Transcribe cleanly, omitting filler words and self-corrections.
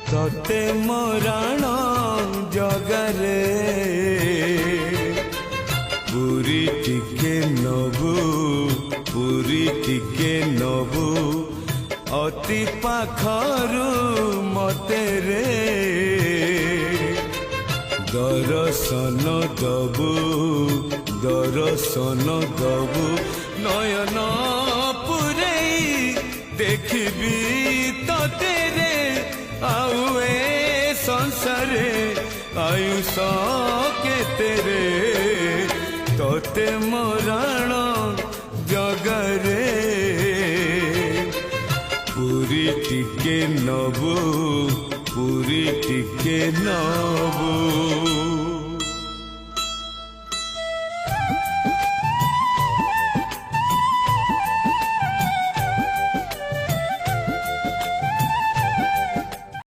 तोते मरण जगरे पुरी टिके नबू पुरी टिके नबू अति पाखरु मते रे दर्शन दबू दर्शन दबू नयन पुरे देखबी तोते रे आउ ए संसारे आयुष केते रे तोते मरण जगरे पुरी टिके नबू पुरी टिके नबू।